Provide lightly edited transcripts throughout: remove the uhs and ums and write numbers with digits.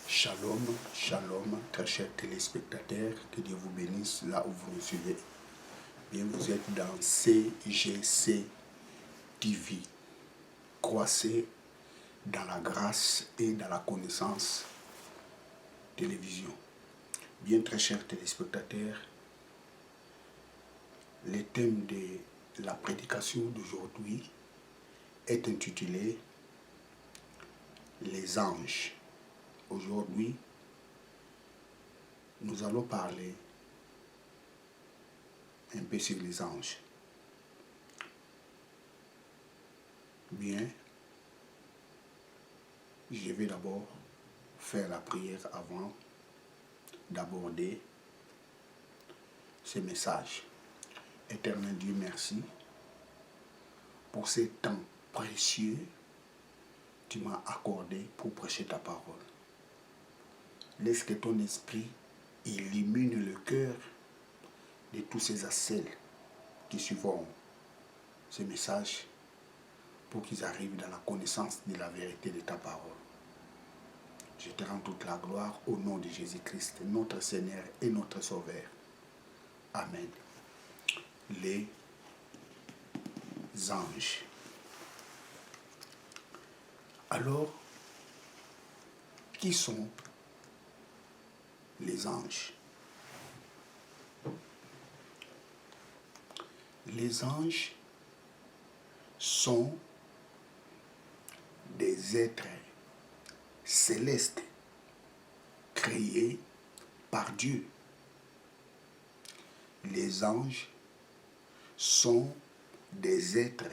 Shalom, shalom, très chers téléspectateurs, que Dieu vous bénisse là où vous nous suivez. Bien, vous êtes dans CGC TV. Croissez dans la grâce et dans la connaissance télévision. Bien, très chers téléspectateurs, le thème de la prédication d'aujourd'hui est intitulé Les anges. Aujourd'hui, nous allons parler un peu sur les anges. Bien, je vais d'abord faire la prière avant d'aborder ce message. Éternel Dieu, merci pour ce temps précieux que tu m'as accordé pour prêcher ta parole. Laisse que ton esprit illumine le cœur de tous ces assels qui suivront ce message pour qu'ils arrivent dans la connaissance de la vérité de ta parole. Je te rends toute la gloire au nom de Jésus-Christ, notre Seigneur et notre Sauveur. Amen. Les anges. Alors, qui sont les anges? Les anges sont des êtres célestes créés par Dieu. Les anges sont des êtres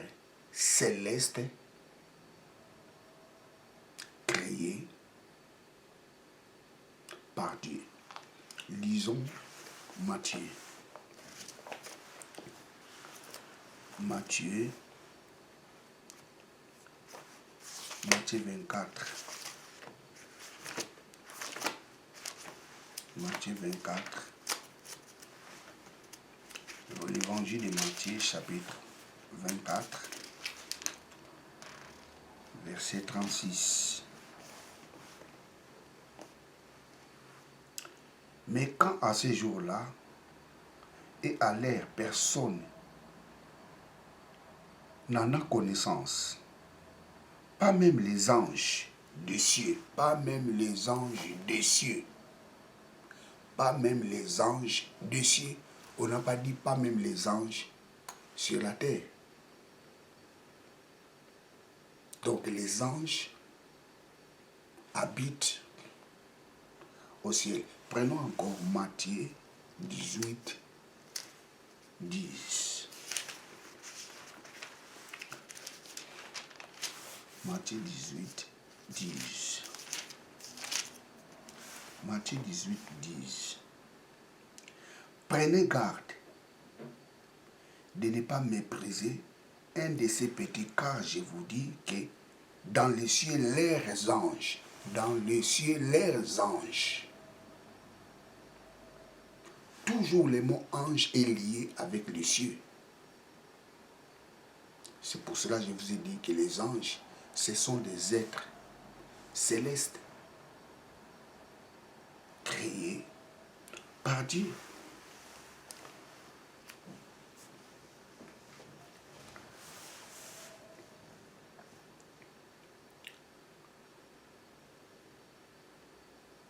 célestes créés par Dieu. Lisons Matthieu. Matthieu 24. Matthieu 24. L'évangile de Matthieu, chapitre 24, verset 36. Mais quand à ce jour-là et à l'heure, personne n'en a connaissance, pas même les anges des cieux, pas même les anges des cieux, pas même les anges des cieux. On n'a pas dit pas même les anges sur la terre. Donc les anges habitent au ciel. Prenons encore Matthieu 18, 10. Matthieu 18, 10. Matthieu 18, 10. Prenez garde de ne pas mépriser un de ces petits, car je vous dis que dans les cieux, leurs anges, dans les cieux, leurs anges, toujours le mot ange est lié avec les cieux. C'est pour cela que je vous ai dit que les anges, ce sont des êtres célestes créés par Dieu.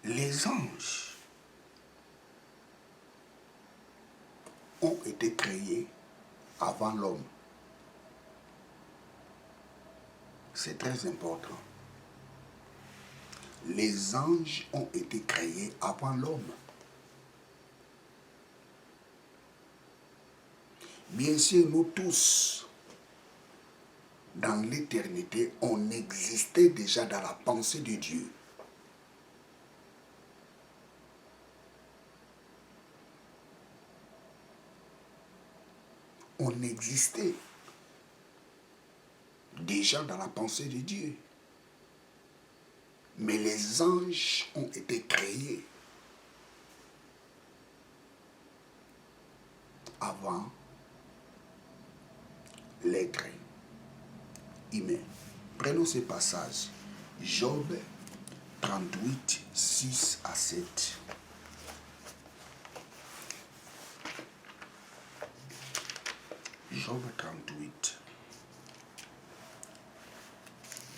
Les anges ont été créés avant l'homme. C'est très important. Les anges ont été créés avant l'homme. Bien sûr, nous tous, dans l'éternité, on existait déjà dans la pensée de Dieu. On existait déjà dans la pensée de Dieu. Mais les anges ont été créés avant l'être humain. Prenons ce passage. Job 38, 6 à 7. Job 38.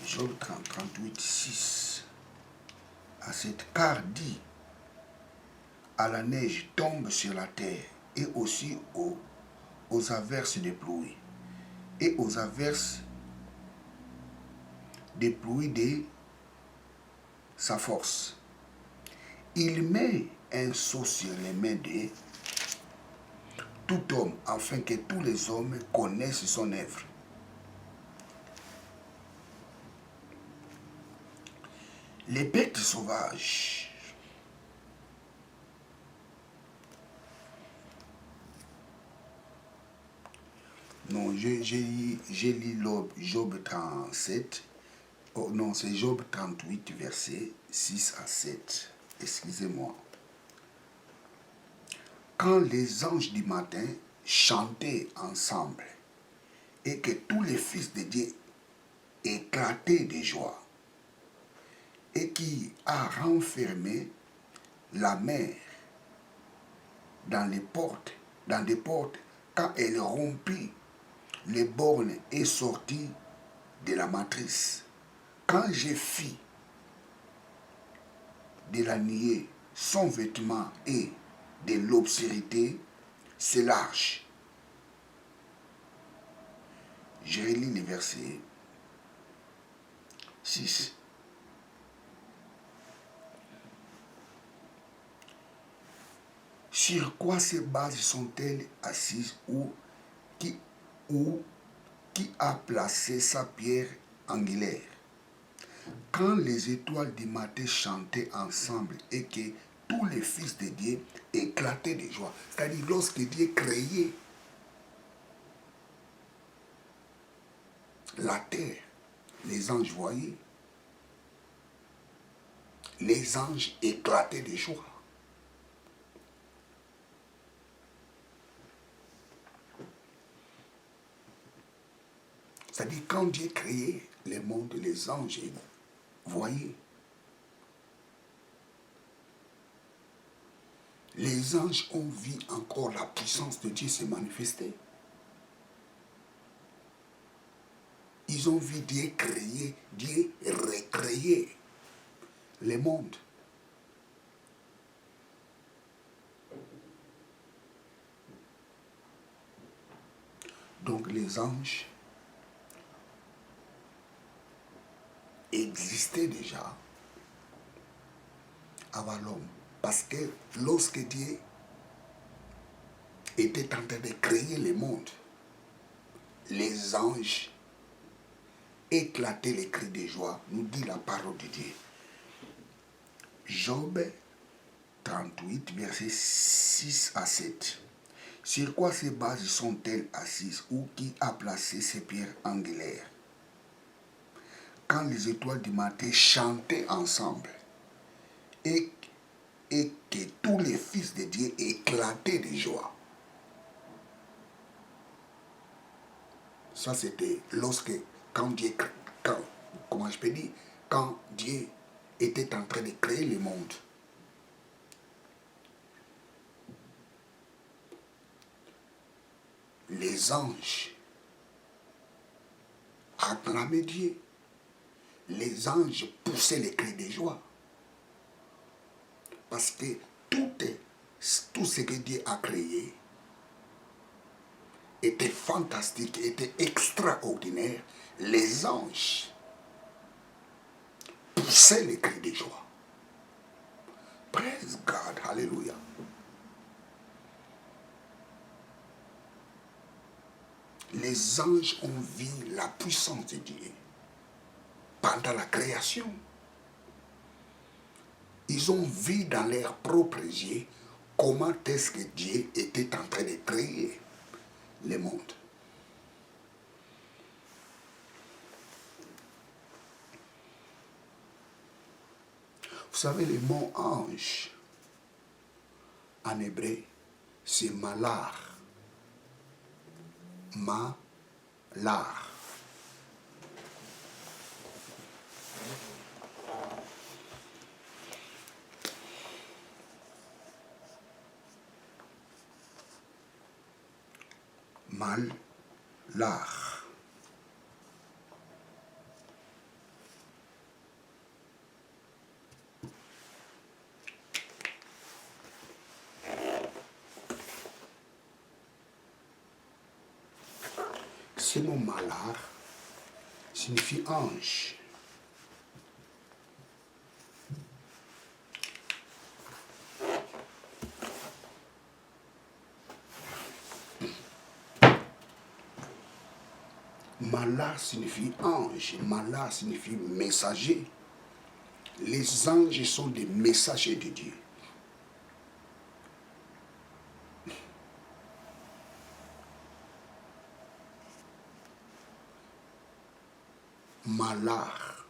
Job 38, 6 à 7. Car dit, à la neige tombe sur la terre, et aussi aux averses des pluies, et aux averses des pluies de sa force. Il met un sceau sur les mains de tout homme, afin que tous les hommes connaissent son œuvre. Les bêtes sauvages non, j'ai lu Job 37. Oh non, c'est Job 38, verset 6 à 7. Excusez-moi. Quand les anges du matin chantaient ensemble et que tous les fils de Dieu éclataient de joie, et qui a renfermé la mer dans des portes, quand elle rompit les bornes et sortit de la matrice. Quand j'ai fis de la nuée son vêtement et de l'obscurité c'est large. Je relis le verset 6. Sur quoi ces bases sont-elles assises ou qui a placé sa pierre angulaire? Quand les étoiles du matin chantaient ensemble et que tous les fils de Dieu éclataient de joie, c'est-à-dire lorsque Dieu créait la terre, les anges voyaient, les anges éclataient de joie. C'est-à-dire quand Dieu créait le monde, les anges voyaient. Les anges ont vu encore la puissance de Dieu se manifester. Ils ont vu Dieu créer, Dieu recréer le monde. Donc les anges existaient déjà avant l'homme. Parce que lorsque Dieu était en train de créer le monde, les anges éclataient les cris de joie, nous dit la parole de Dieu. Job 38, versets 6 à 7. Sur quoi ces bases sont-elles assises ou qui a placé ces pierres angulaires? Quand les étoiles du matin chantaient ensemble et que tous les fils de Dieu éclataient de joie. Ça c'était quand Dieu était en train de créer le monde. Les anges acclamaient Dieu. Les anges poussaient les cris de joie. Parce que tout ce que Dieu a créé était fantastique, était extraordinaire. Les anges poussaient les cris de joie. Praise God, hallelujah. Les anges ont vu la puissance de Dieu pendant la création. Ils ont vu dans leurs propres yeux comment est-ce que Dieu était en train de créer le monde. Vous savez, le mot ange, en hébreu, c'est malar. l'art. Mal, l'art. Ce mot malard signifie ange. Malard signifie ange, malard signifie messager. Les anges sont des messagers de Dieu. Malard.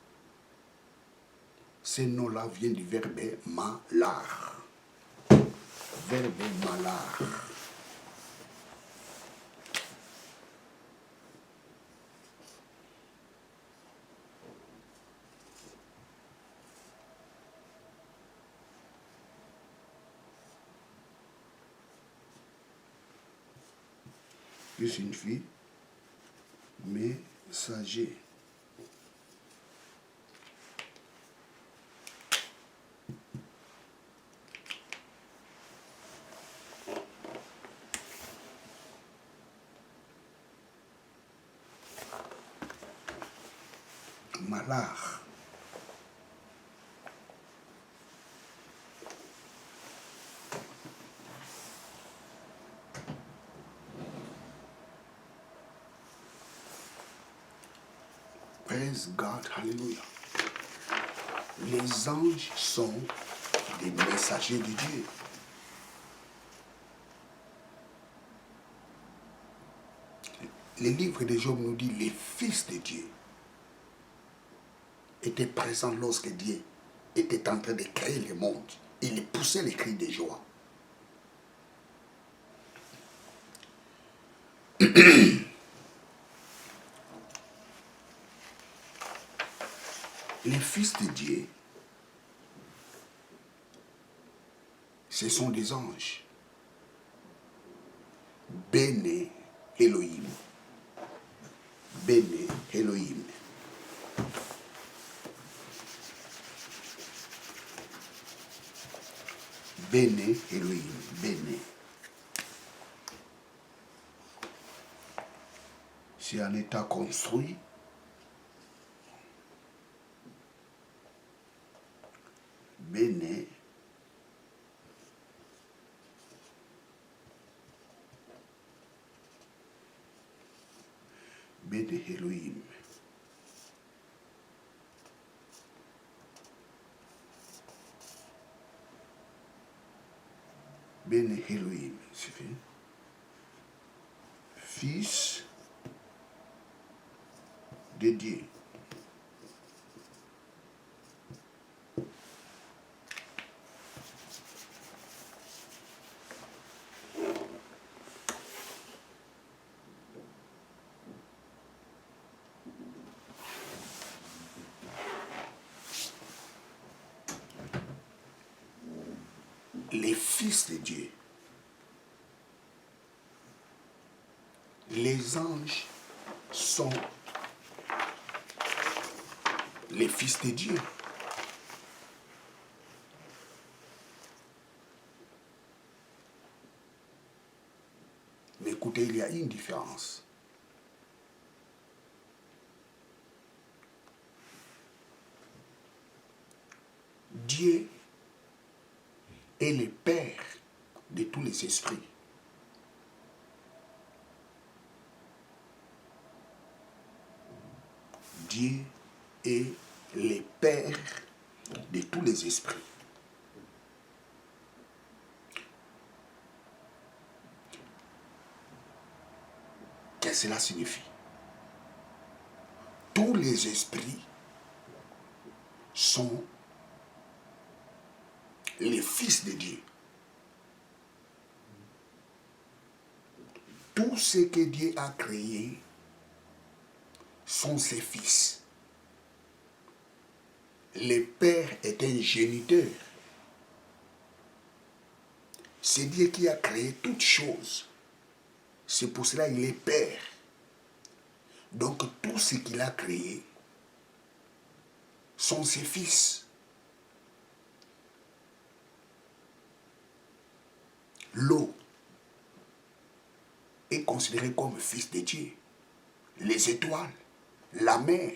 Ce nom-là vient du verbe malard. Verbe malard. Qui signifie messager. Malard. Praise God, hallelujah. Les anges sont des messagers de Dieu. Le livre de Job nous dit les fils de Dieu étaient présents lorsque Dieu était en train de créer le monde. Il poussait les cris de joie. Les fils de Dieu, ce sont des anges. Béné Elohim. Béné Elohim. Béné Elohim. Béné. C'est un état construit. Béné. Béné Elohim. Béné Elohim, c'est fait. Fils de Dieu. Les fils de Dieu. Les anges sont les fils de Dieu. Mais écoutez, il y a une différence. Dieu est le Père de tous les esprits. Dieu est le Père de tous les esprits. Qu'est-ce que cela signifie? Tous les esprits sont les fils de Dieu. Tout ce que Dieu a créé sont ses fils. Le Père est un géniteur. C'est Dieu qui a créé toutes choses. C'est pour cela qu'il est Père. Donc tout ce qu'il a créé sont ses fils. L'eau est considérée comme fils de Dieu. Les étoiles, la mer.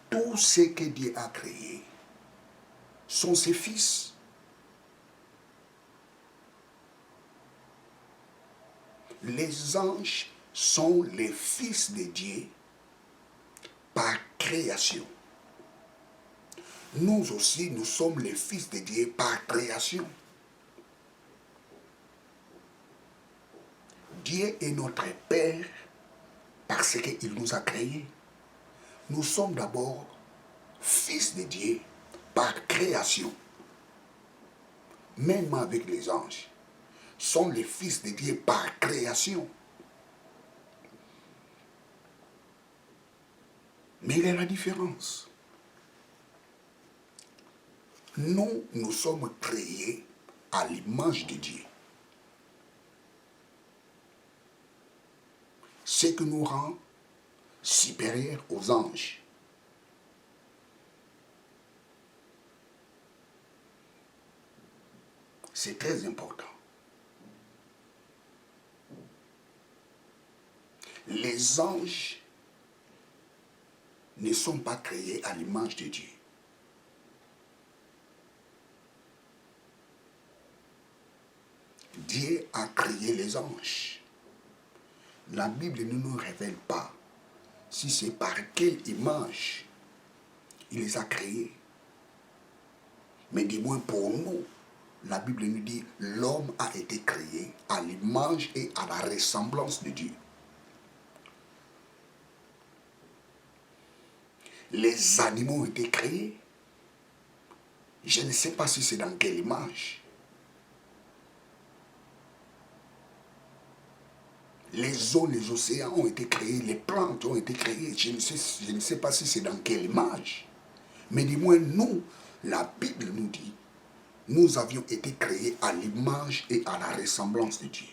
Tout ce que Dieu a créé sont ses fils. Les anges sont les fils de Dieu par création. Nous aussi, nous sommes les fils de Dieu par création. Dieu est notre Père parce qu'il nous a créés. Nous sommes d'abord fils de Dieu par création. Même avec les anges, sont les fils de Dieu par création. Mais il y a la différence. Nous, nous sommes créés à l'image de Dieu. Ce qui nous rend supérieurs aux anges. C'est très important. Les anges ne sont pas créés à l'image de Dieu. Dieu a créé les anges. La Bible ne nous révèle pas si c'est par quelle image il les a créés. Mais du moins pour nous, la Bible nous dit l'homme a été créé à l'image et à la ressemblance de Dieu. Les animaux ont été créés. Je ne sais pas si c'est dans quelle image. Les eaux, les océans ont été créés, les plantes ont été créées. Je ne sais pas si c'est dans quelle image. Mais du moins, nous, la Bible nous dit, nous avions été créés à l'image et à la ressemblance de Dieu.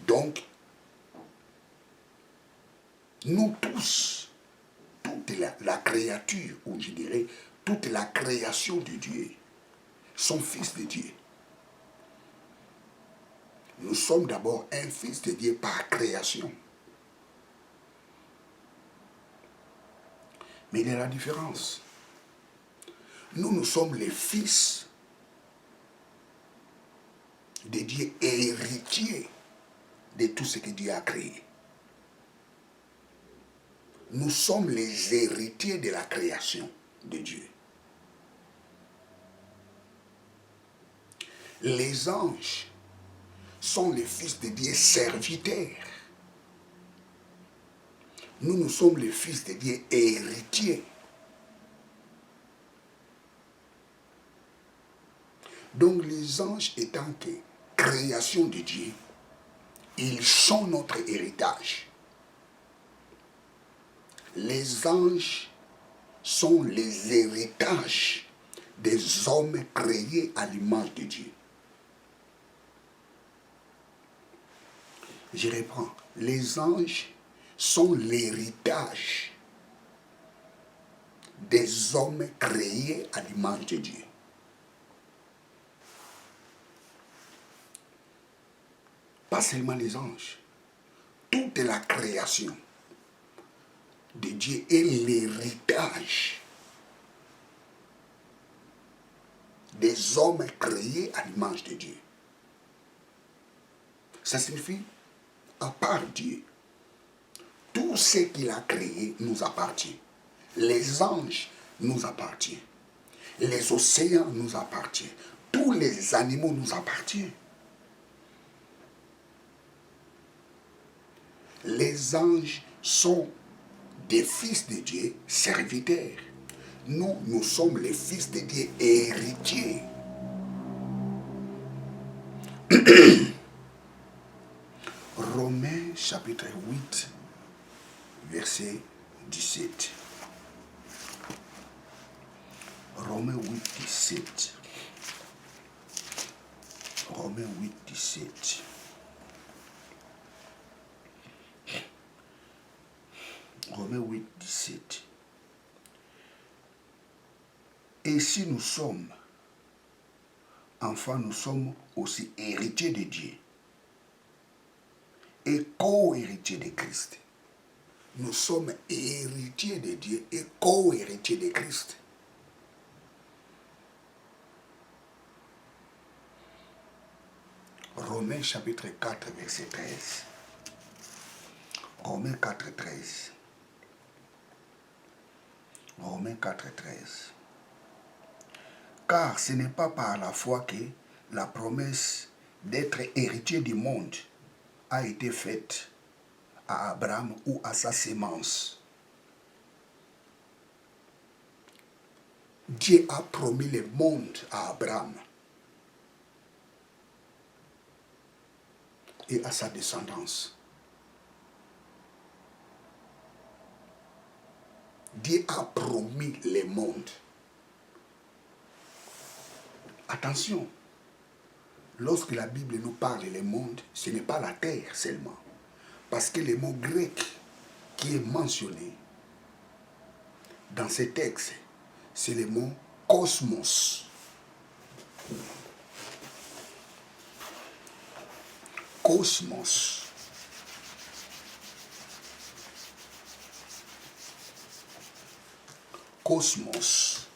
Donc, nous tous, toute la créature, ou je dirais, toute la création de Dieu, sont fils de Dieu. Nous sommes d'abord un fils de Dieu par création. Mais il y a la différence. Nous, nous sommes les fils de Dieu, héritiers de tout ce que Dieu a créé. Nous sommes les héritiers de la création de Dieu. Les anges sont les fils de Dieu serviteurs. Nous, nous sommes les fils de Dieu héritiers. Donc les anges étant que création de Dieu, ils sont notre héritage. Les anges sont les héritages des hommes créés à l'image de Dieu. Je reprends. Les anges sont l'héritage des hommes créés à l'image de Dieu. Pas seulement les anges. Toute la création de Dieu est l'héritage des hommes créés à l'image de Dieu. Ça signifie, à part Dieu, tout ce qu'il a créé nous appartient. Les anges nous appartiennent. Les océans nous appartiennent. Tous les animaux nous appartiennent. Les anges sont des fils de Dieu, serviteurs. Nous, nous sommes les fils de Dieu, héritiers. chapitre 8, verset 17. Romains 8, 17. Romains 8, 17. Romains 8, 17. Et si nous sommes enfants, nous sommes aussi héritiers de Dieu et co-héritiers de Christ. Nous sommes héritiers de Dieu et co-héritiers de Christ. Romains chapitre 4, verset 13. Romains 4, 13. Romains 4, 13. Car ce n'est pas par la foi que la promesse d'être héritier du monde a été faite à Abraham ou à sa sémence. Dieu a promis le monde à Abraham et à sa descendance. Dieu a promis le monde. Attention, lorsque la Bible nous parle du monde, ce n'est pas la terre seulement. Parce que le mot grec qui est mentionné dans ce texte, c'est le mot cosmos. Cosmos. Cosmos.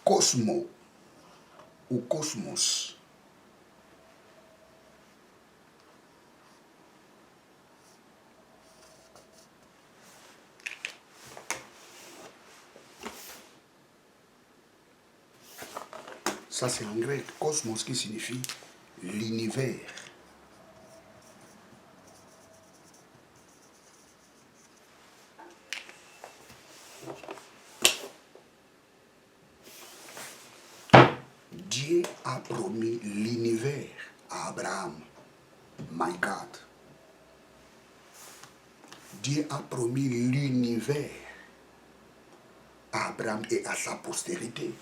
Cosmo ou cosmos. Ça c'est en grec, cosmos qui signifie l'univers. Dieu a promis l'univers à Abraham. My God. Dieu a promis l'univers à Abraham et à sa postérité.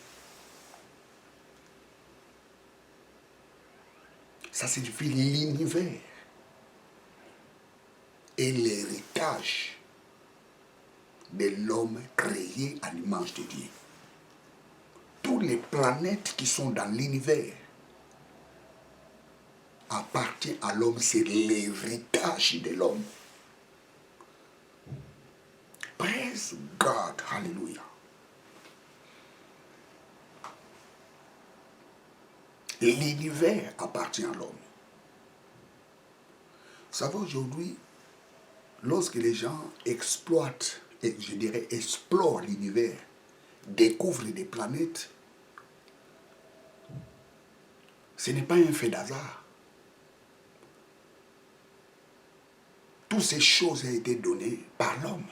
Ça signifie l'univers et l'héritage de l'homme créé à l'image de Dieu. Toutes les planètes qui sont dans l'univers appartiennent à l'homme, c'est l'héritage de l'homme. Praise God, hallelujah. L'univers appartient à l'homme. Vous savez, aujourd'hui, lorsque les gens exploitent, et je dirais explorent l'univers, découvrent des planètes, ce n'est pas un fait d'hasard. Toutes ces choses ont été données par l'homme.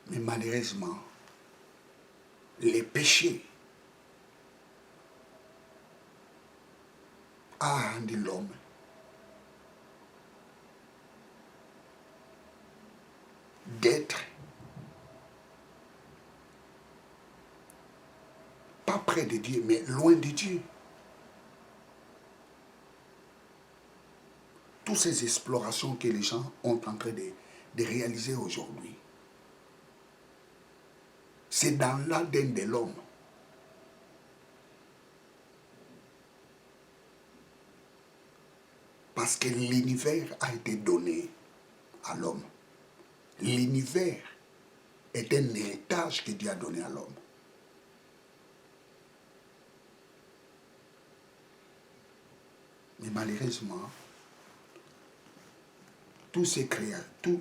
Mais malheureusement, les péchés a rendu l'homme d'être pas près de Dieu, mais loin de Dieu. Toutes ces explorations que les gens ont en train de réaliser aujourd'hui, c'est dans l'ADN de l'homme. Parce que l'univers a été donné à l'homme. L'univers est un héritage que Dieu a donné à l'homme. Mais malheureusement, tous ces créatures,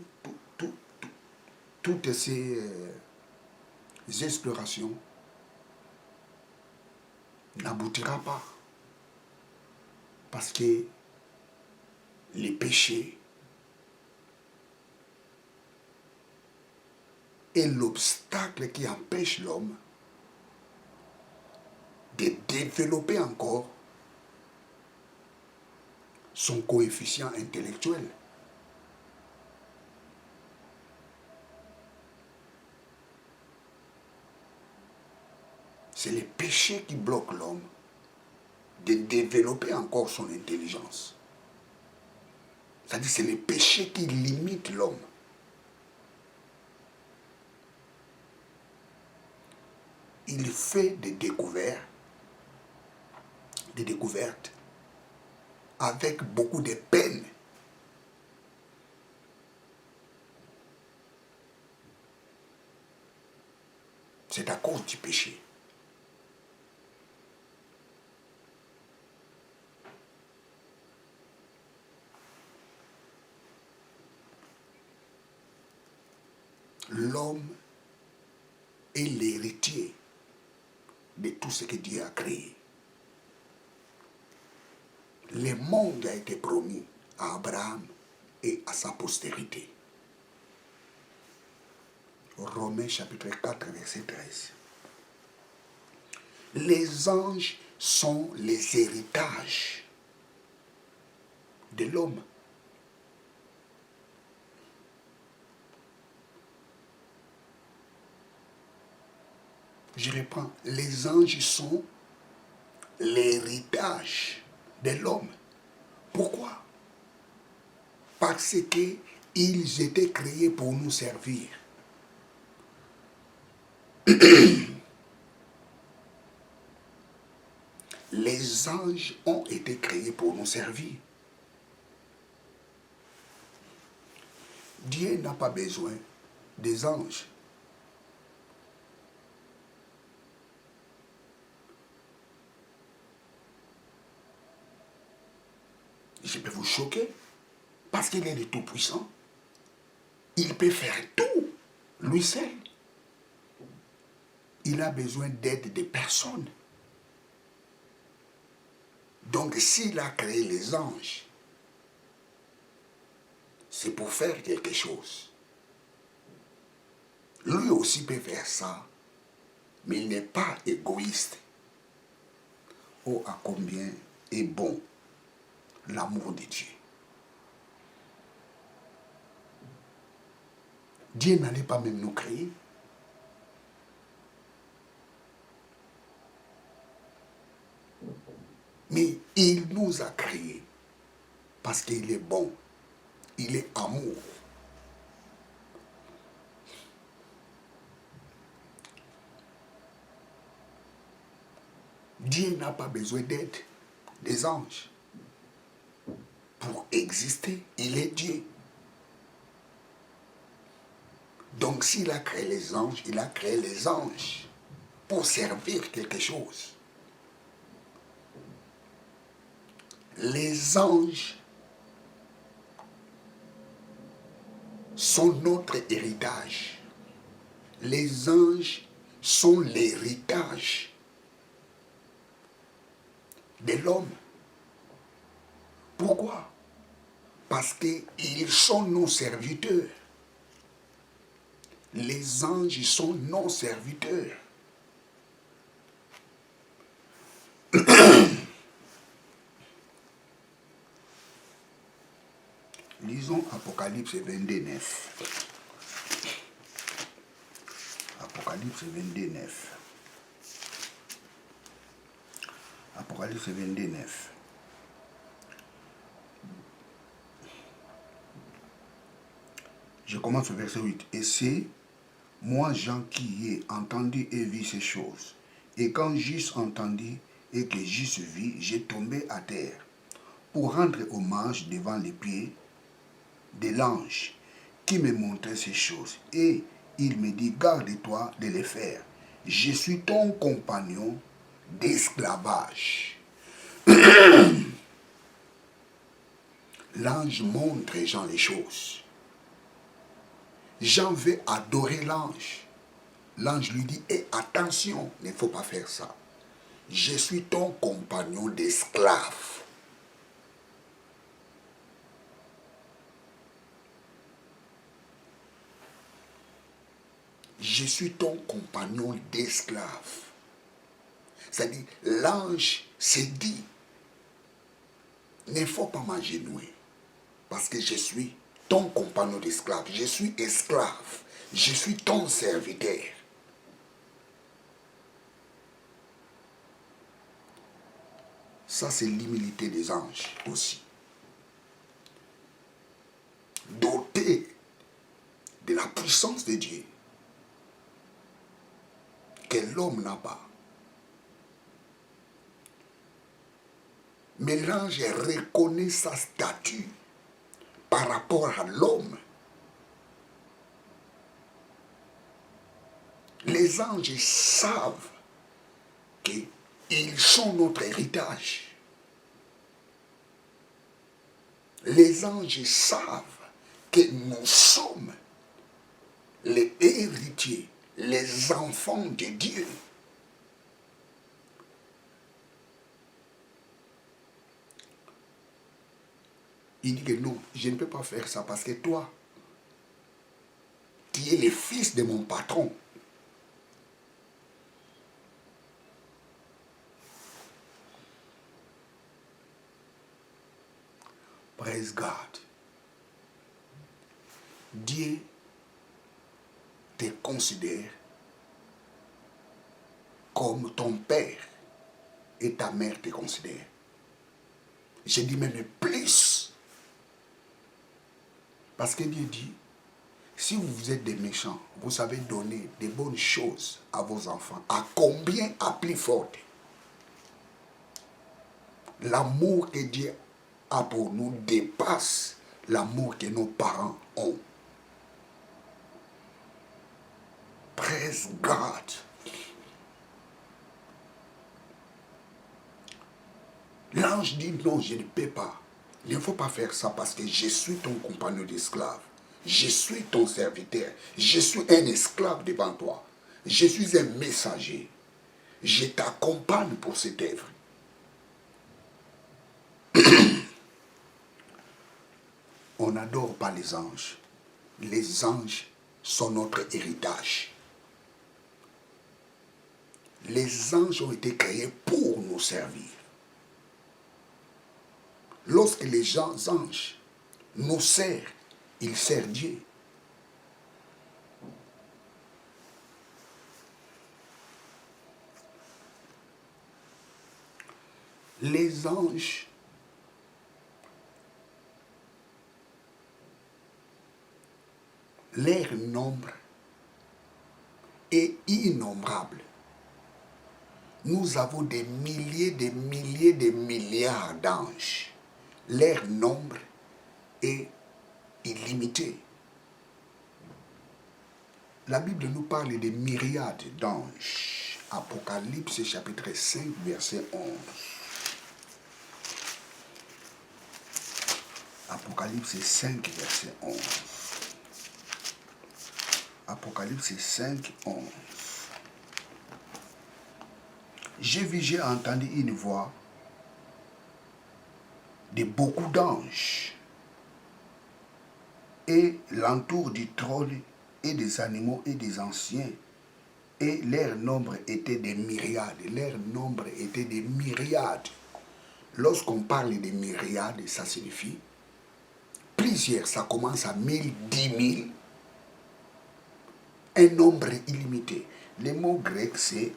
toutes ces explorations n'aboutira pas. Parce que les péchés est l'obstacle qui empêche l'homme de développer encore son coefficient intellectuel. C'est le péché qui bloque l'homme de développer encore son intelligence. C'est-à-dire c'est le péché qui limite l'homme. Il fait des découvertes avec beaucoup de peine. C'est à cause du péché. L'homme est l'héritier de tout ce que Dieu a créé. Le monde a été promis à Abraham et à sa postérité. Romains chapitre 4, verset 13. Les anges sont les héritages de l'homme. Je reprends. Les anges sont l'héritage de l'homme. Pourquoi? Parce qu'ils étaient créés pour nous servir. Les anges ont été créés pour nous servir. Dieu n'a pas besoin des anges. Je peux vous choquer, parce qu'il est le Tout-Puissant. Il peut faire tout, lui seul. Il a besoin d'aide de personne. Donc s'il a créé les anges, c'est pour faire quelque chose. Lui aussi peut faire ça, mais il n'est pas égoïste. Oh, à combien est bon l'amour de Dieu. Dieu n'allait pas même nous créer. Mais il nous a créés parce qu'il est bon. Il est amour. Dieu n'a pas besoin d'aide des anges. Pour exister, il est Dieu. Donc s'il a créé les anges, il a créé les anges pour servir quelque chose. Les anges sont notre héritage. Les anges sont l'héritage de l'homme. Pourquoi? Parce qu'ils sont nos serviteurs. Les anges sont nos serviteurs. Lisons Apocalypse 22, 9. Apocalypse 22, 9. Apocalypse 22, 9. Je commence au verset 8. Et c'est moi, Jean, qui ai entendu et vu ces choses. Et quand j'eusse entendu et que j'eusse vu, j'ai tombé à terre pour rendre hommage devant les pieds de l'ange qui me montrait ces choses. Et il me dit, garde-toi de les faire. Je suis ton compagnon d'esclavage. L'ange montre Jean les choses. Jean veut adorer l'ange. L'ange lui dit, et attention, il ne faut pas faire ça. Je suis ton compagnon d'esclave. je suis ton compagnon d'esclave. C'est-à-dire, l'ange s'est dit, il ne faut pas m'agenouiller, parce que je suis ton compagnon d'esclave, je suis esclave, je suis ton serviteur. Ça, c'est l'humilité des anges aussi. Doté de la puissance de Dieu que l'homme n'a pas. Mais l'ange reconnaît sa statue par rapport à l'homme. Les anges savent qu'ils sont notre héritage. Les anges savent que nous sommes les héritiers, les enfants de Dieu. Il dit que non, je ne peux pas faire ça parce que toi, tu es le fils de mon patron. Praise God. Dieu te considère comme ton père et ta mère te considèrent. Je dis même plus. Parce que Dieu dit, si vous êtes des méchants, vous savez donner des bonnes choses à vos enfants. À combien à plus forte? L'amour que Dieu a pour nous dépasse l'amour que nos parents ont. Praise God. L'ange dit non, je ne peux pas. Il ne faut pas faire ça parce que je suis ton compagnon d'esclave. Je suis ton serviteur. Je suis un esclave devant toi. Je suis un messager. Je t'accompagne pour cette œuvre. On n'adore pas les anges. Les anges sont notre héritage. Les anges ont été créés pour nous servir. Lorsque les anges nous servent, ils servent Dieu. Les anges leur nombre est innombrable. Nous avons des milliers, des milliers, des milliards d'anges. Leur nombre est illimité. La Bible nous parle de myriades d'anges. Apocalypse chapitre 5, verset 11. Apocalypse 5, verset 11. Apocalypse 5, 11. J'ai entendu une voix de beaucoup d'anges et l'entour du trône et des animaux et des anciens, et leur nombre était des myriades. Leur nombre était des myriades. Lorsqu'on parle de myriades, ça signifie plusieurs, ça commence à 1000, 10 000, un nombre illimité. Le mot grec c'est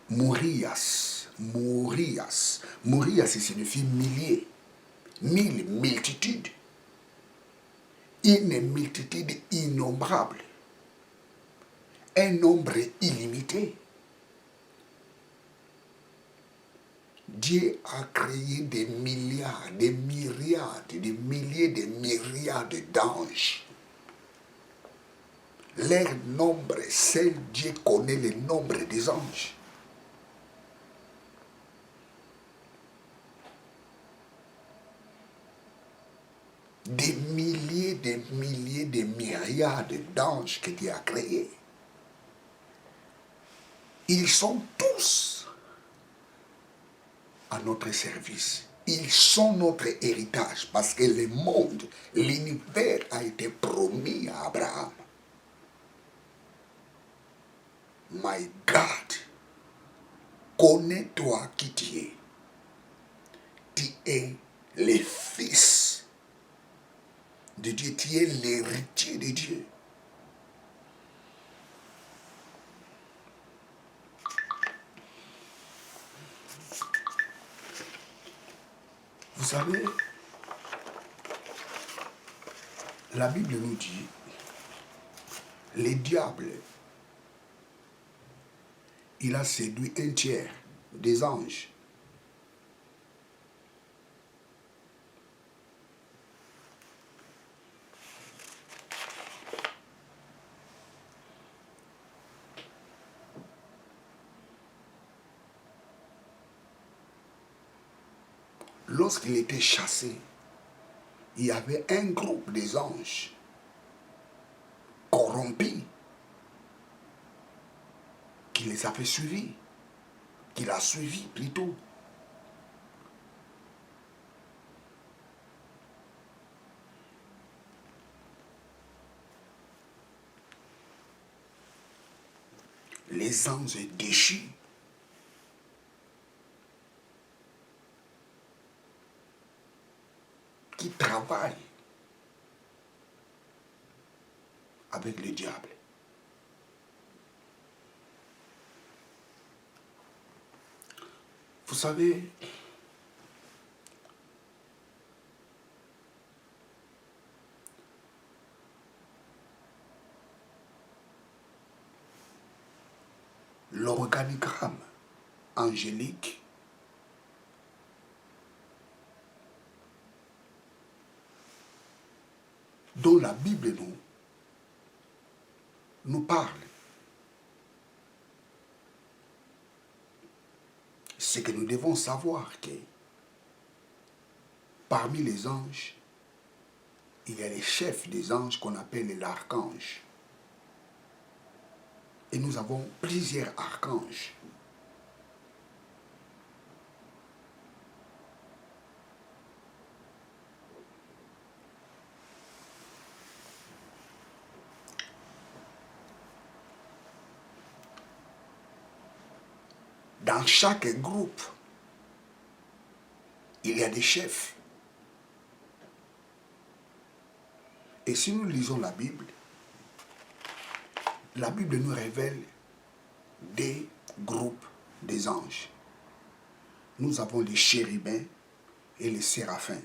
mourias. Mourias. Mourias signifie milliers. Mille, multitude. Une multitude innombrable. Un nombre illimité. Dieu a créé des milliards, des myriades, des milliers, des myriades d'anges. Leur nombre, seul Dieu connaît le nombre des anges. Des milliers, des milliers, des myriades d'anges que Dieu a créés. Ils sont tous à notre service. Ils sont notre héritage parce que le monde, l'univers a été promis à Abraham. My God, connais-toi qui tu es. Tu es le fils de Dieu, tu es l'héritier de Dieu. Vous savez, la Bible nous dit, le diable, il a séduit un tiers des anges. Lorsqu'il était chassé, il y avait un groupe des anges corrompus qui les avait suivis, qui l'a suivi plutôt. Les anges déchus. Qui travaillent avec le diable. Vous savez, l'organigramme angélique dont la Bible nous parle, c'est que nous devons savoir que parmi les anges, il y a les chefs des anges qu'on appelle l'archange. Et nous avons plusieurs archanges. Dans chaque groupe, il y a des chefs. Et si nous lisons la Bible nous révèle des groupes des anges. Nous avons les chérubins et les séraphins.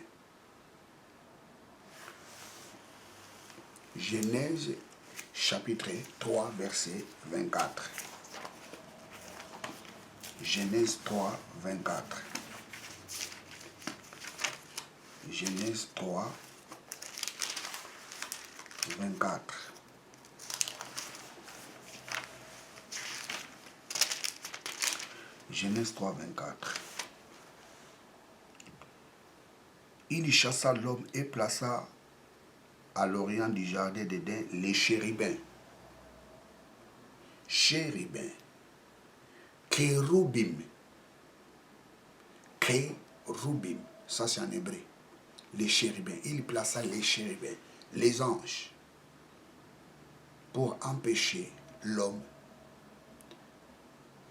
Genèse chapitre 3, verset 24. Genèse 3, 24. Genèse 3, 24. Genèse 3, 24. Il chassa l'homme et plaça à l'orient du jardin d'Éden les chérubins. Chérubins. Kérubim. Kérubim. Ça c'est en hébreu. Les chérubins. Il plaça les chérubins, les anges, pour empêcher l'homme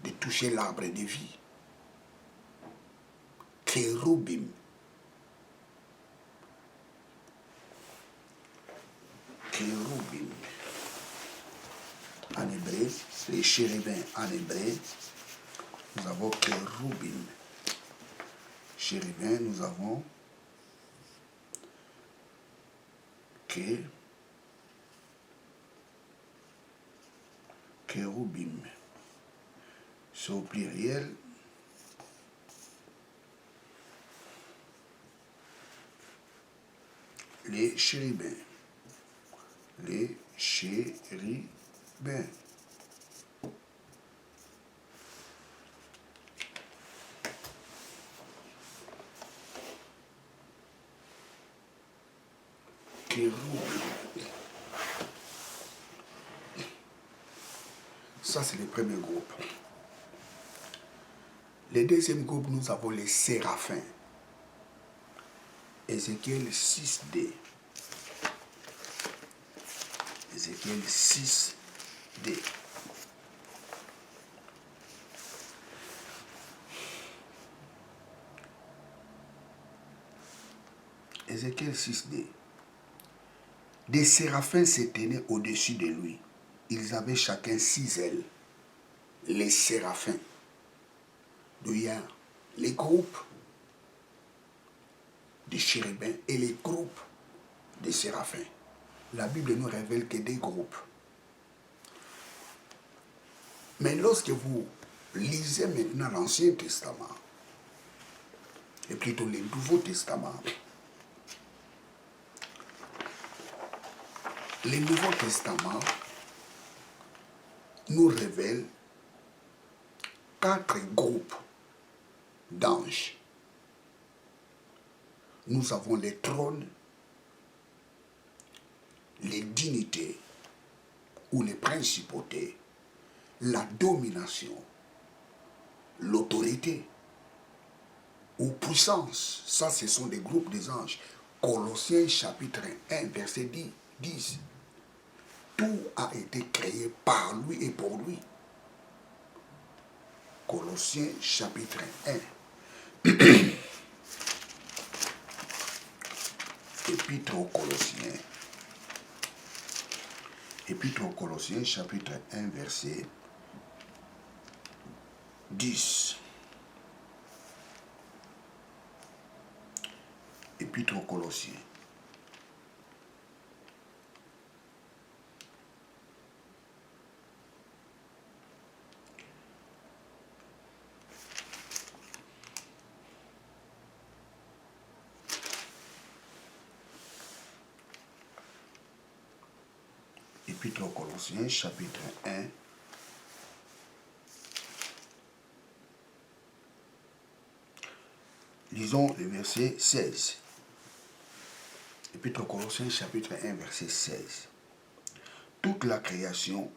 de toucher l'arbre de vie. Kérubim. Kérubim. En hébreu, les chérubins en hébreu, nous avons kérubim. Chérubins, nous avons kérubim. C'est au pluriel. Les chérubins. Les chérubins. Ça, c'est le premier groupe. Le deuxième groupe, nous avons les séraphins. Ézéchiel 6d. Ézéchiel 6d. Ézéchiel 6d. Des séraphins se tenaient au-dessus de lui. Ils avaient chacun 6 ailes. Les séraphins. Il y a les groupes des chérubins et les groupes des séraphins. La Bible ne nous révèle que des groupes. Mais lorsque vous lisez maintenant l'Ancien Testament, et plutôt le Nouveau Testament, le Nouveau Testament nous révèle 4 groupes d'anges. Nous avons les trônes, les dignités ou les principautés, la domination, l'autorité ou puissance. Ça, ce sont des groupes des anges. Colossiens chapitre 1, verset 10. Tout a été créé par lui et pour lui. Colossiens chapitre 1. Épître aux Colossiens. Épître aux Colossiens chapitre 1, verset 10. Épître aux Colossiens. Épître aux Colossiens, chapitre 1. Lisons le verset 16. Épître aux Colossiens, chapitre 1, verset 16. Toute la création,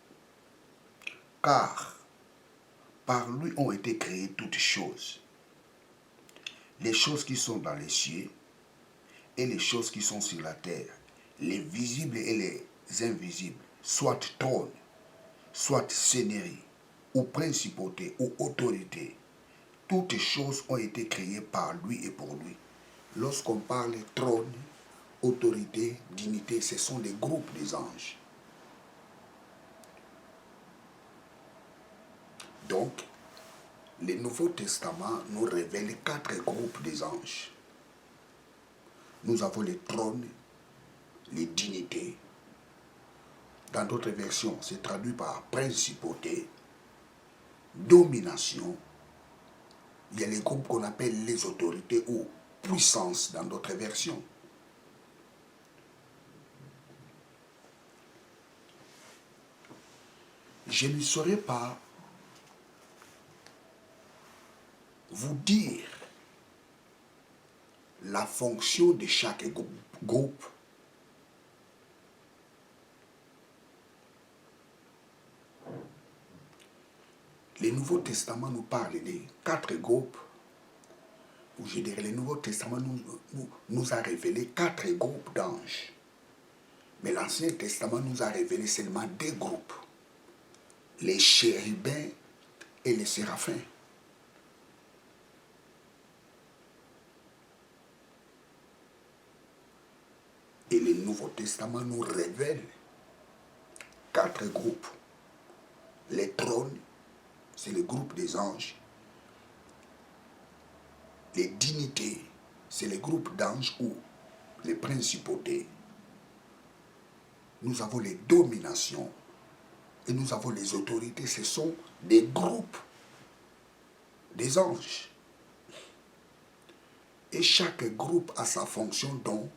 car par lui ont été créées toutes choses. Les choses qui sont dans les cieux et les choses qui sont sur la terre, les visibles et les invisibles, soit trône, soit seigneurie, ou principauté, ou autorité. Toutes choses ont été créées par lui et pour lui. Lorsqu'on parle trône, autorité, dignité, ce sont des groupes des anges. Donc, le Nouveau Testament nous révèle 4 groupes des anges. Nous avons les trônes, les dignités. Dans d'autres versions, c'est traduit par principauté, domination. Il y a les groupes qu'on appelle les autorités ou puissance dans d'autres versions. Je ne saurais pas vous dire la fonction de chaque groupe. Le Nouveau Testament nous parle des 4 groupes, ou je dirais le Nouveau Testament nous a révélé 4 groupes d'anges. Mais l'Ancien Testament nous a révélé seulement 2 groupes, les chérubins et les séraphins. Et le Nouveau Testament nous révèle 4 groupes. Les trônes, c'est le groupe des anges. Les dignités, c'est le groupe d'anges ou les principautés. Nous avons les dominations et nous avons les autorités. Ce sont des groupes des anges. Et chaque groupe a sa fonction dont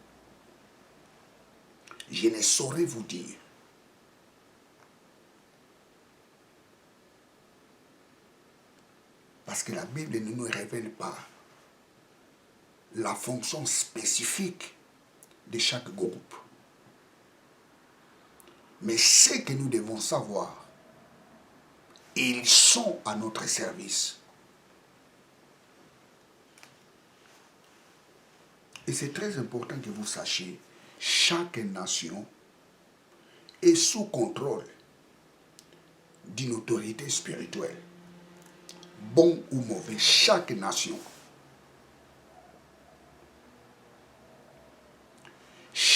je ne saurais vous dire. Parce que la Bible ne nous révèle pas la fonction spécifique de chaque groupe. Mais ce que nous devons savoir, ils sont à notre service. Et c'est très important que vous sachiez, chaque nation est sous contrôle d'une autorité spirituelle. Bon ou mauvais, chaque nation.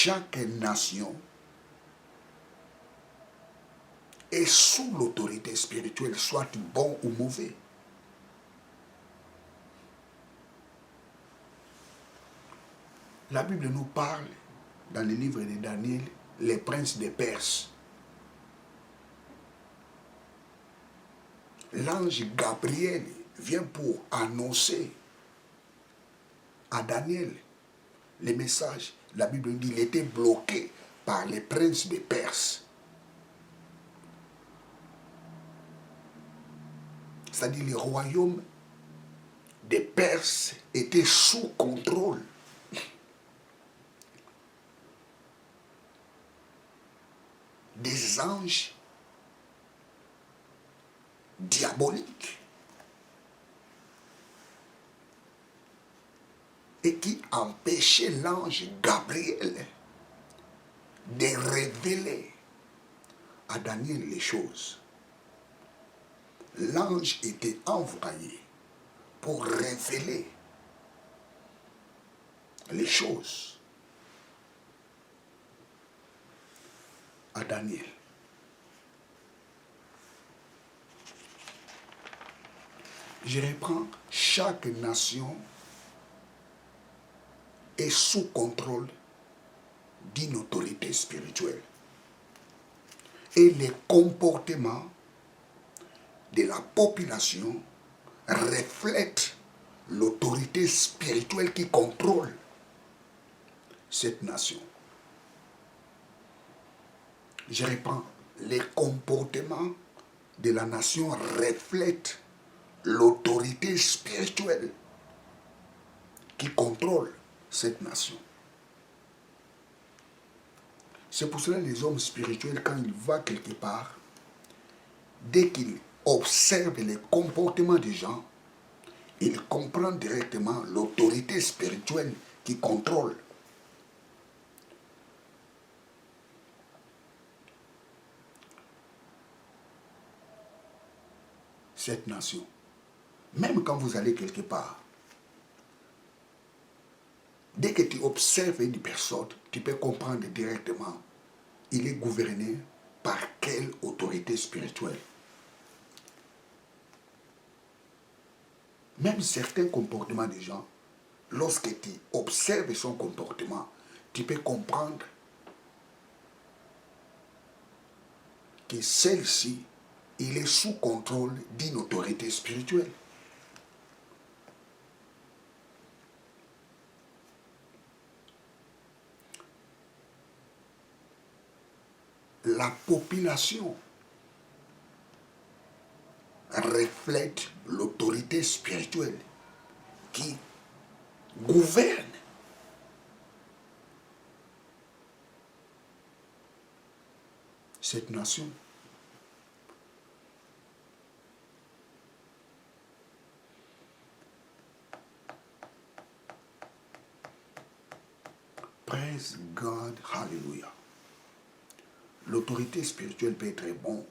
chaque nation est sous l'autorité spirituelle, soit bon ou mauvais. La Bible nous parle, dans le livre de Daniel, les princes des Perses. L'ange Gabriel vient pour annoncer à Daniel les messages. La Bible dit qu'il était bloqué par les princes des Perses. C'est-à-dire le royaume des Perses était sous contrôle des anges diaboliques et qui empêchaient l'ange Gabriel de révéler à Daniel les choses. L'ange était envoyé pour révéler les choses à Daniel. Je reprends, chaque nation est sous contrôle d'une autorité spirituelle. Et les comportements de la population reflètent l'autorité spirituelle qui contrôle cette nation. Je reprends, les comportements de la nation reflètent l'autorité spirituelle qui contrôle cette nation. C'est pour cela que les hommes spirituels, quand ils vont quelque part, dès qu'ils observent les comportements des gens, ils comprennent directement l'autorité spirituelle qui contrôle. Cette nation. Même quand vous allez quelque part, dès que tu observes une personne, tu peux comprendre directement il est gouverné par quelle autorité spirituelle. Même certains comportements des gens, lorsque tu observes son comportement, tu peux comprendre que celle-ci, il est sous contrôle d'une autorité spirituelle. La population reflète l'autorité spirituelle qui gouverne cette nation. Praise God, hallelujah. L'autorité spirituelle peut être bonne.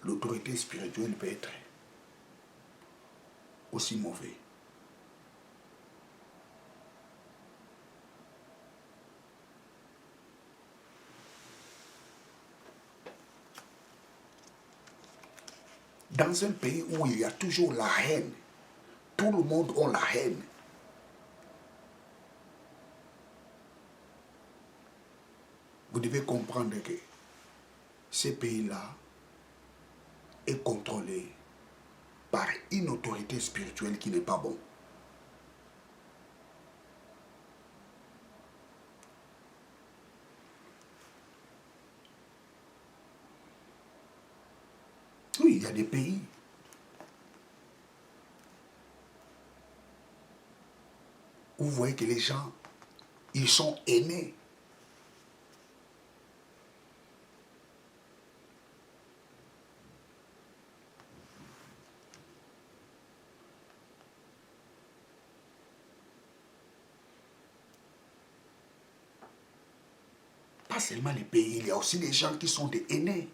L'autorité spirituelle peut être aussi mauvais. Dans un pays où il y a toujours la haine, tout le monde a la haine. Vous devez comprendre que ces pays-là est contrôlé par une autorité spirituelle qui n'est pas bonne. Oui, il y a des pays où vous voyez que les gens, ils sont aimés. Pas seulement les pays, il y a aussi des gens qui sont des aînés.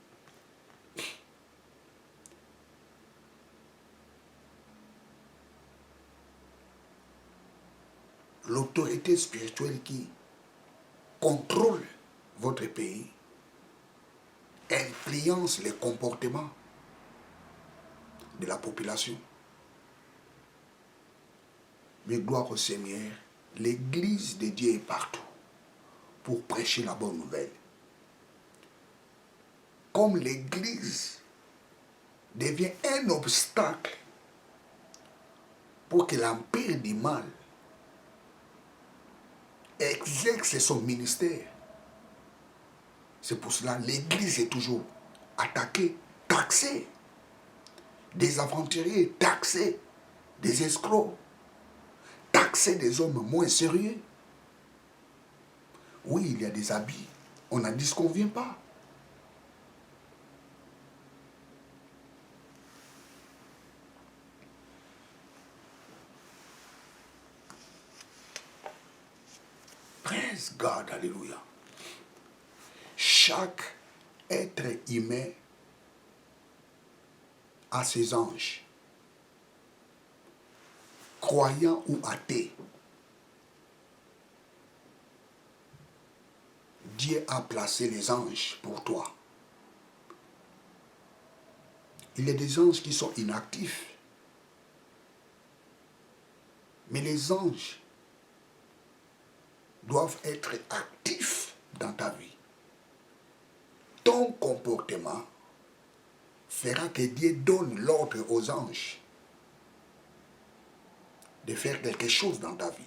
L'autorité spirituelle qui contrôle votre pays, influence les comportements de la population. Mais gloire au Seigneur, l'Église de Dieu est partout pour prêcher la bonne nouvelle. Comme l'Église devient un obstacle pour que l'empire du mal exerce son ministère, c'est pour cela que l'Église est toujours attaquée, taxée. Des aventuriers taxés, des escrocs, taxés des hommes moins sérieux. Oui, il y a des habits, on n'en dit ce qu'on ne vient pas. Praise God, alléluia. Chaque être humain a ses anges, croyants ou athées. Dieu a placé les anges pour toi. Il y a des anges qui sont inactifs. Mais les anges doivent être actifs dans ta vie. Ton comportement fera que Dieu donne l'ordre aux anges de faire quelque chose dans ta vie.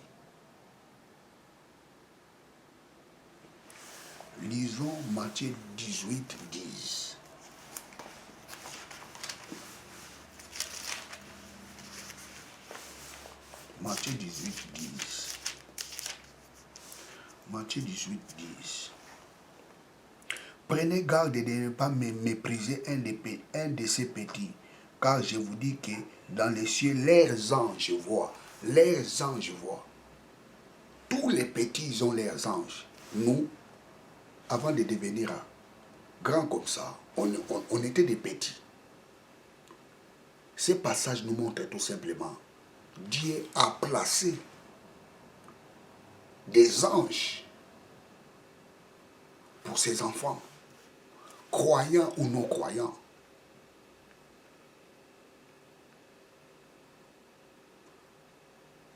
Lisons Matthieu 18, 10. Matthieu 18, 10. Matthieu 18, 10. Prenez garde de ne pas mépriser un de ces petits, car je vous dis que dans les cieux, leurs anges voient. Leurs anges voient. Tous les petits, ils ont leurs anges. Nous, avant de devenir grands comme ça, on était des petits. Ce passage nous montre tout simplement, Dieu a placé des anges pour ses enfants, croyants ou non croyants.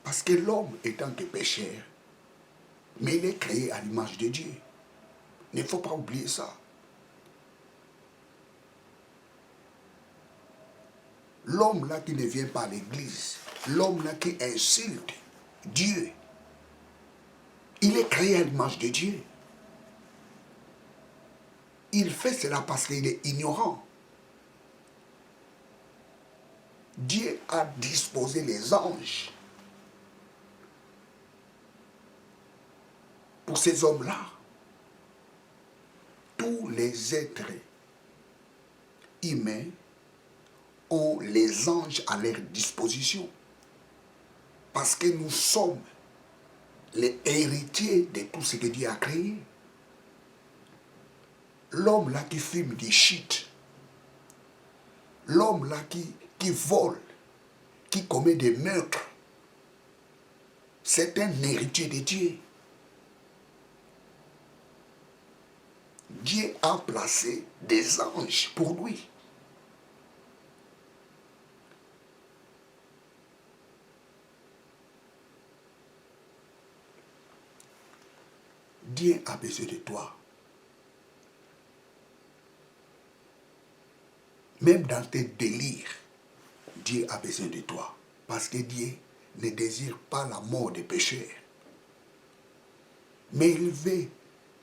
Parce que l'homme étant que pécheur, mais il est créé à l'image de Dieu. Il ne faut pas oublier ça. L'homme là qui ne vient pas à l'église, l'homme là qui insulte Dieu, il est créé à l'image de Dieu. Il fait cela parce qu'il est ignorant. Dieu a disposé les anges pour ces hommes-là. Tous les êtres humains ont les anges à leur disposition. Parce que nous sommes les héritiers de tout ce que Dieu a créé. L'homme là qui fume des shit, l'homme là qui vole, qui commet des meurtres, c'est un héritier de Dieu. Dieu a placé des anges pour lui. Dieu a besoin de toi. Même dans tes délires, Dieu a besoin de toi. Parce que Dieu ne désire pas la mort des pécheurs. Mais il veut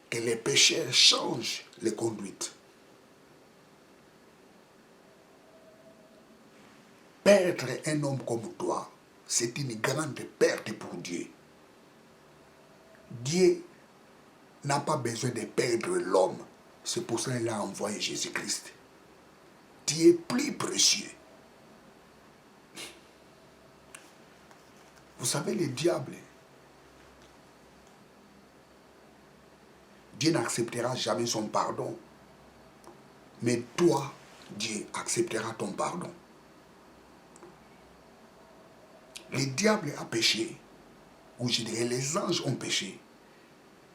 que les pécheurs changent les conduites. Perdre un homme comme toi, c'est une grande perte pour Dieu. Dieu n'a pas besoin de perdre l'homme. C'est pour cela qu'il a envoyé Jésus-Christ. Tu es plus précieux. Vous savez, le diable, Dieu n'acceptera jamais son pardon. Mais toi, Dieu acceptera ton pardon. Le diable a péché, ou je dirais les anges ont péché.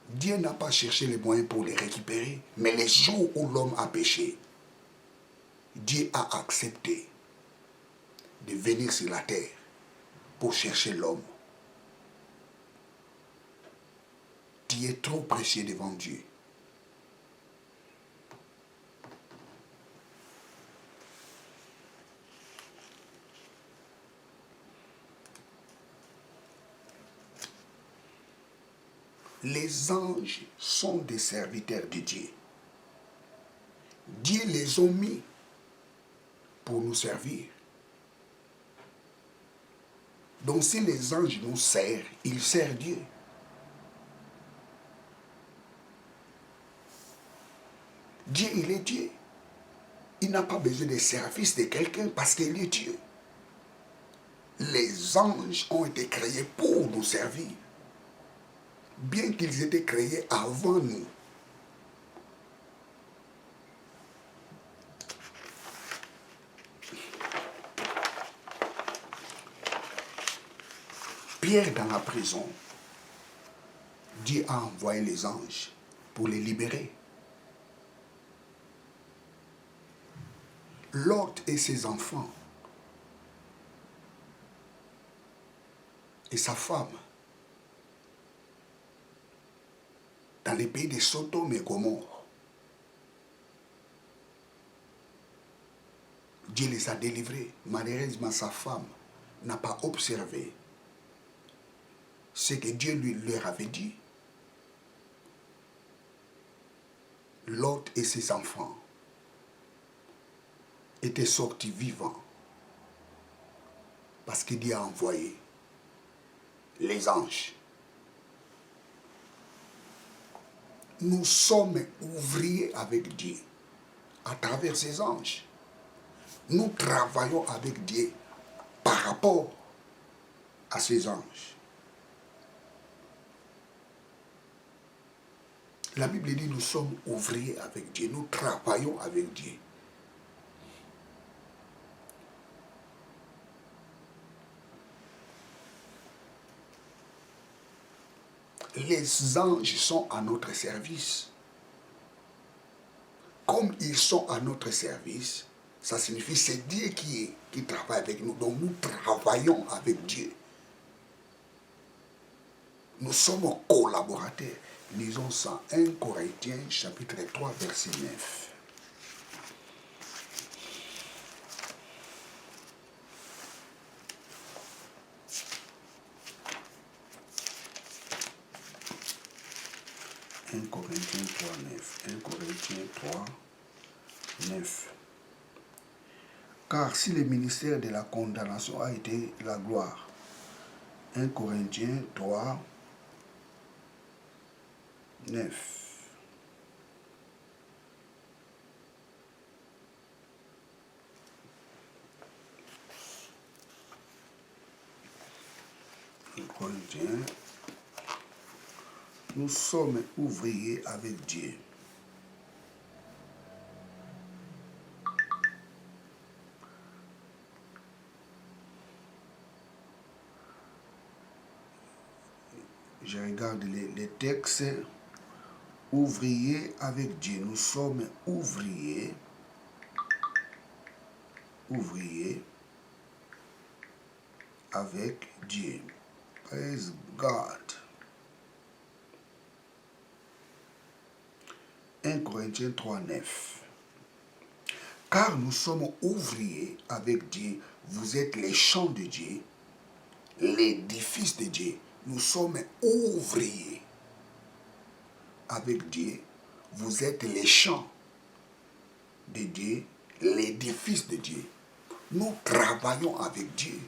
Dieu n'a pas cherché les moyens pour les récupérer, mais les jours où l'homme a péché, Dieu a accepté de venir sur la terre pour chercher l'homme. Tu es trop précieux devant Dieu. Les anges sont des serviteurs de Dieu. Dieu les a mis pour nous servir. Donc si les anges nous servent, ils servent Dieu. Dieu, il est Dieu. Il n'a pas besoin des services de quelqu'un parce qu'il est Dieu. Les anges ont été créés pour nous servir. Bien qu'ils étaient créés avant nous. Pierre dans la prison, Dieu a envoyé les anges pour les libérer. Lot et ses enfants et sa femme dans les pays de Sodome et Gomorrhe, Dieu les a délivrés. Malheureusement, sa femme n'a pas observé ce que Dieu leur avait dit. Lot et ses enfants étaient sortis vivants parce que Dieu a envoyé les anges. Nous sommes ouvriers avec Dieu à travers ces anges. Nous travaillons avec Dieu par rapport à ces anges. La Bible dit nous sommes ouvriers avec Dieu, nous travaillons avec Dieu. Les anges sont à notre service. Comme ils sont à notre service, ça signifie c'est Dieu qui travaille avec nous. Donc nous travaillons avec Dieu. Nous sommes collaborateurs. Lisons ça, 1 Corinthiens chapitre 3 verset 9. « 1 Corinthiens 3, 9. 1 Corinthiens 3, 9. Car si le ministère de la condamnation a été la gloire. 1 Corinthiens 3, 9. Corinthiens, nous sommes ouvriers avec Dieu. Je regarde les textes. Ouvriers avec Dieu. Nous sommes ouvriers. Ouvriers avec Dieu. Praise God. 1 Corinthiens 3, 9. Car nous sommes ouvriers avec Dieu. Vous êtes les champs de Dieu, l'édifice de Dieu. Nous sommes ouvriers avec Dieu. Vous êtes les champs de Dieu, l'édifice de Dieu. Nous travaillons avec Dieu.